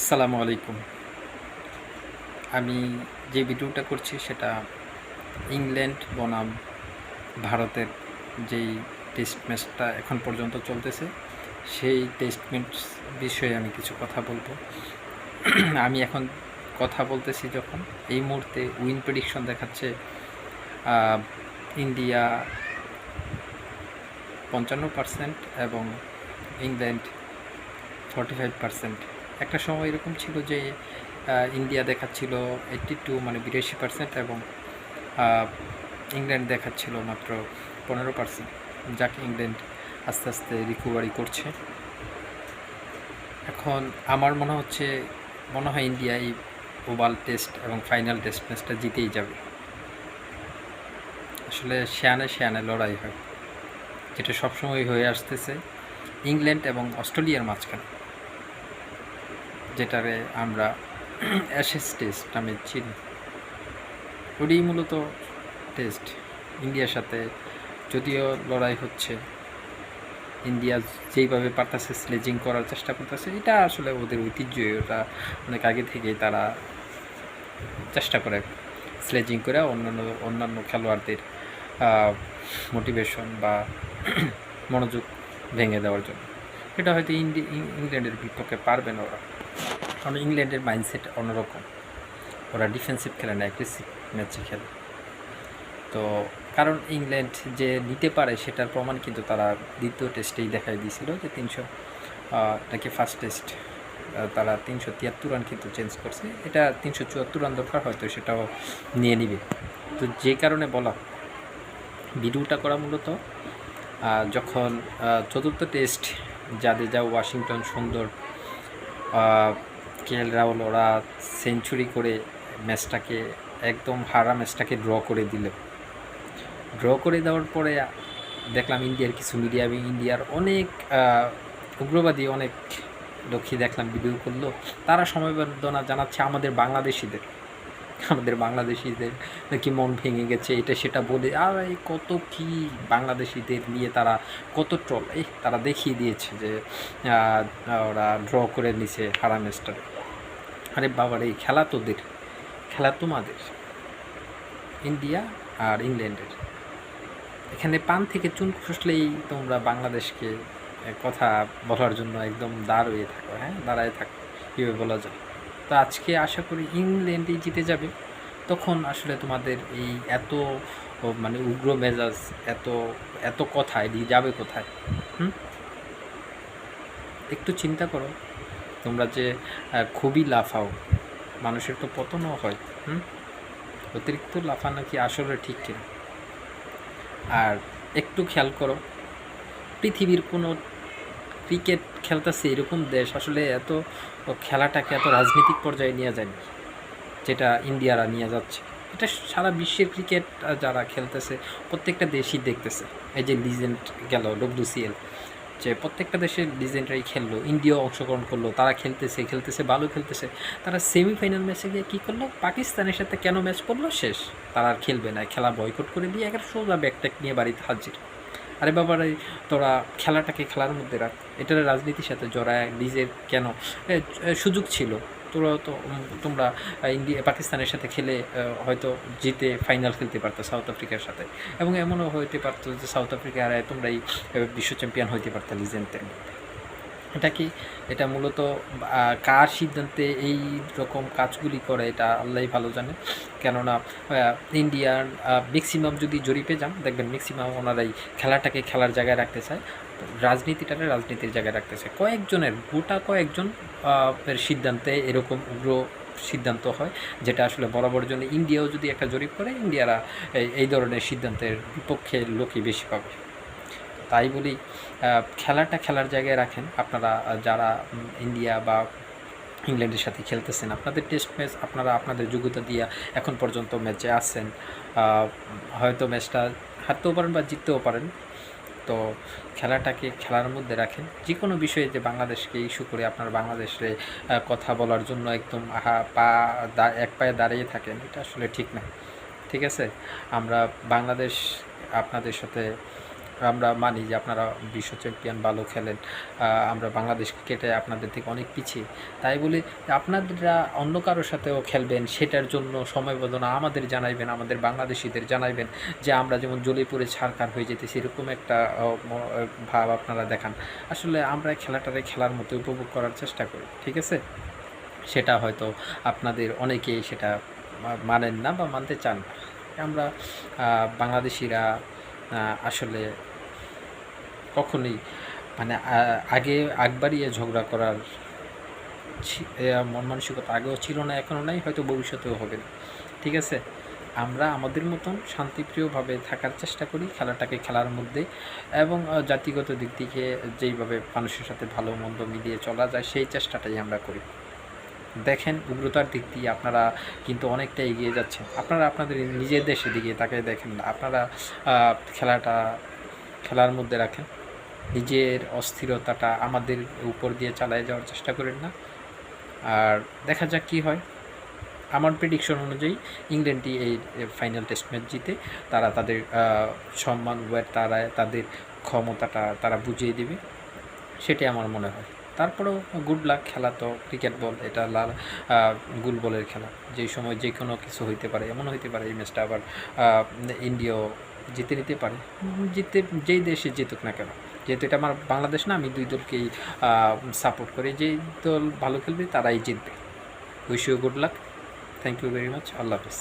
আসসালামু আলাইকুম। আমি যে ভিডিওটা করছি সেটা ইংল্যান্ড বনাম ভারতের যেই টেস্ট ম্যাচটা এখন পর্যন্ত চলতেছে সেই টেস্ট ম্যাচ বিষয়ে আমি কিছু কথা বলবো। আমি এখন কথা বলতেছি যখন এই মুহূর্তে উইন প্রেডিকশন দেখাচ্ছে ইন্ডিয়া 55% এবং ইংল্যান্ড 45%। একটা সময় এরকম ছিল যে ইন্ডিয়া দেখাচ্ছিল 82 মানে 82% এবং ইংল্যান্ড দেখাচ্ছিল মাত্র 15%, যাকে ইংল্যান্ড আস্তে আস্তে রিকভারি করছে। এখন আমার মনে হয় ইন্ডিয়া এই ওভাল টেস্ট এবং ফাইনাল টেস্ট ম্যাচটা জিতেই যাবে। আসলে সেয়ানে সেয়ানে লড়াই হয়, যেটা সবসময় হয়ে আসতেছে ইংল্যান্ড এবং অস্ট্রেলিয়ার মাঝখানে, যেটারে আমরা অ্যাশেজ টেস্ট নামে চিনি। ওটাই মূলত টেস্ট ইন্ডিয়ার সাথে যদিও লড়াই হচ্ছে, ইন্ডিয়া যেইভাবে পারতেছে স্লেজিং করার চেষ্টা করতেছে, এটা আসলে ওদের ঐতিহ্যই, ওটা অনেক আগে থেকেই তারা চেষ্টা করে স্লেজিং করে অন্যান্য খেলোয়াড়দের মোটিভেশন বা মনোযোগ ভেঙে দেওয়ার জন্য। এটা হয়তো ইংল্যান্ডের বিপক্ষে পারবে না ওরা, কারণ ইংল্যান্ডের মাইন্ডসেট অন্যরকম। ওরা ডিফেন্সিভ খেলে না, অ্যাগ্রেসিভ ম্যাচে খেলে। তো কারণ ইংল্যান্ড যে নিতে পারে সেটার প্রমাণ কিন্তু তারা দ্বিতীয় টেস্টেই দেখাই দিয়েছিল, যে 300 নাকি ফার্স্ট টেস্ট তারা 373 রান কিন্তু চেঞ্জ করছে। এটা 374 রান দরকার, হয়তো সেটাও নিয়ে নিবে। তো যে কারণে বলা ভিডিওটা করা মূলত যখন চতুর্থ টেস্ট জাদেজা, ওয়াশিংটন সুন্দর, কেএল রাহুল ওরা সেঞ্চুরি করে ম্যাচটাকে একদম হারা ম্যাচটাকে ড্র করে দেওয়ার পরে দেখলাম ইন্ডিয়ার কিছু মিডিয়া এবং ইন্ডিয়ার অনেক উগ্রবাদী অনেক লক্ষ্মী দেখলাম ভিডিও করলো, তারা সমবেদনা জানাচ্ছে আমাদের বাংলাদেশিদের নাকি মন ভেঙে গেছে, এটা সেটা বলে আর এই কত কি বাংলাদেশিদের নিয়ে তারা কত ট্রল তারা দেখিয়ে দিয়েছে যে ওরা ড্র করে নিছে হারা ম্যাচটা। আরে বাবার, এই খেলা তোদের, খেলা তোমাদের, ইন্ডিয়া আর ইংল্যান্ডের। এখানে পান থেকে চুন খসলেই তোমরা বাংলাদেশকে কথা বলার জন্য একদম দাঁড়ায় থাকো, কীভাবে বলা যায়। তো আজকে আশা করি ইংল্যান্ডই জিতে যাবে। তখন আসলে তোমাদের এই এত মানে উগ্র মেজাজ, এত এত কথা এড়িয়ে যাবে কোথায়? একটু চিন্তা করো, তোমরা যে খুবই লাফাও, মানুষের তো পতনও হয়। অতিরিক্ত লাফানো কি আসলে ঠিক কিনা? আর একটু খেয়াল করো, পৃথিবীর কোনো ক্রিকেট খেলতেছে এরকম দেশ আসলে এত খেলাটাকে এত রাজনৈতিক পর্যায়ে নিয়ে যায়নি, যেটা ইন্ডিয়ারা নিয়ে যাচ্ছে। এটা সারা বিশ্বের ক্রিকেট যারা খেলতেছে প্রত্যেকটা দেশই দেখতেছে। এই যে লিজেন্ড গেল WCL, যে প্রত্যেকটা দেশের লিজেন্ডরাই খেললো, ইন্ডিয়াও অংশগ্রহণ করলো, তারা খেলতেছে ভালো খেলতেছে। তারা সেমিফাইনাল ম্যাচে গিয়ে কী করলো, পাকিস্তানের সাথে কেন ম্যাচ করলো, শেষ, তারা আর খেলবে না, খেলা বয়কট করে দিয়ে একটা সোজা ব্যাগট্যাগ নিয়ে বাড়িতে হাজির। আরে বাবার, তোরা খেলাটাকে খেলার মধ্যে রাখ, এটার রাজনীতির সাথে জড়ায় নিজের কেন সুযোগ ছিল। তোমরা পাকিস্তানের সাথে খেলে হয়তো জিতে ফাইনাল খেলতে পারতো সাউথ আফ্রিকার সাথে, এবং এমনও হইতে পারতো যে সাউথ আফ্রিকা আর তোমরাই বিশ্ব চ্যাম্পিয়ন হইতে পারতো লিজেন্ডদের মধ্যে। এটা মূলত কার সিদ্ধান্তে এই রকম কাজগুলি করে এটা আল্লাহই ভালো জানে। কেননা ইন্ডিয়ার ম্যাক্সিমাম যদি জরিপে যান, দেখবেন ম্যাক্সিমাম ওনারাই খেলাটাকে খেলার জায়গায় রাখতে চায়, রাজনীতিটাকে রাজনীতির জায়গায় রাখতে চায়। কয়েকজন এর সিদ্ধান্তে এরকম উগ্র সিদ্ধান্ত হয়, যেটা আসলে বরাবর জন্য ইন্ডিয়াও যদি একটা জরিপ করে, ইন্ডিয়ারা এই ধরনের সিদ্ধান্তের বিপক্ষে লোকই বেশি পাবে। তাই বলি, খেলাটা খেলার জায়গায় রাখেন। আপনারা যারা ইন্ডিয়া বা ইংল্যান্ডের সাথে খেলতেছেন, আপনাদের টেস্ট ম্যাচ আপনারা আপনাদের যোগ্যতা দিয়ে এখন পর্যন্ত ম্যাচে আসছেন, হয়তো ম্যাচটা হারতেও পারেন বা জিততেও পারেন। তো খেলাটাকে খেলার মধ্যে রাখেন। যে কোনো বিষয়ে যে বাংলাদেশকে ইস্যু করে আপনার বাংলাদেশে কথা বলার জন্য একদম এক পায়ে দাঁড়িয়ে থাকেন, এটা আসলে ঠিক না। ঠিক আছে, আমরা বাংলাদেশ আপনাদের সাথে আমরা মানি যে আপনারা বিশ্ব চ্যাম্পিয়ন, ভালো খেলেন, আমরা বাংলাদেশ ক্রিকেটে আপনাদের থেকে অনেক পিছিয়ে, তাই বলে আপনারা অন্য কারোর সাথেও খেলবেন সেটার জন্য সময়বেদনা আমাদের জানাইবেন, আমাদের বাংলাদেশিদের জানাইবেন যে আমরা যেমন জ্বলে পুড়ে ছারখার হয়ে যেতেছি, এরকম একটা ভাব আপনারা দেখান। আসলে আমরা খেলাটারে খেলার মতো উপভোগ করার চেষ্টা করি, ঠিক আছে? সেটা হয়তো আপনাদের অনেকেই সেটা মানেন না বা মানতে চান না। আমরা বাংলাদেশিরা আসলে কখনোই মানে আগে আগ বাড়িয়ে ঝগড়া করার মন মানসিকতা আগেও ছিল না, এখনও নাই, হয়তো ভবিষ্যতেও হবে না, ঠিক আছে? আমরা আমাদের মতন শান্তিপ্রিয়ভাবে থাকার চেষ্টা করি খেলাটাকে খেলার মধ্যে, এবং জাতিগত দিক থেকে যেইভাবে মানুষের সাথে ভালো মন্দ মিলিয়ে চলা যায় সেই চেষ্টাটাই আমরা করি। দেখেন উগ্রতার দিক দিয়ে আপনারা কিন্তু অনেকটা এগিয়ে যাচ্ছেন। আপনারা আপনাদের নিজের দেশের দিকে তাকাই দেখেন না, আপনারা খেলাটা খেলার মধ্যে রাখেন, নিজের অস্থিরতাটা আমাদের উপর দিয়ে চালিয়ে যাওয়ার চেষ্টা করেন না। আর দেখা যাক কী হয়। আমার প্রেডিকশন অনুযায়ী ইংল্যান্ডই এই ফাইনাল টেস্ট ম্যাচ জিতে তারা তাদের সম্মান তারা তাদের ক্ষমতাটা তারা বুঝিয়ে দেবে, সেটাই আমার মনে হয়। তারপরেও গুড লাক, খেলা তো ক্রিকেট বল, এটা গুল বলের খেলা, যেই সময় যে কোনো কিছু হইতে পারে, এমন হইতে পারে এই ম্যাচটা আবার ইন্ডিয়াও জিতে নিতে পারে, জিতে যেই দেশে জিতুক না কেন। যেহেতু এটা আমার বাংলাদেশ না, আমি দুই দলকেই সাপোর্ট করি, যেই দল ভালো খেলবে তারাই জিতবে। Wish you good luck, thank you very much, আল্লাহ হাফিজ।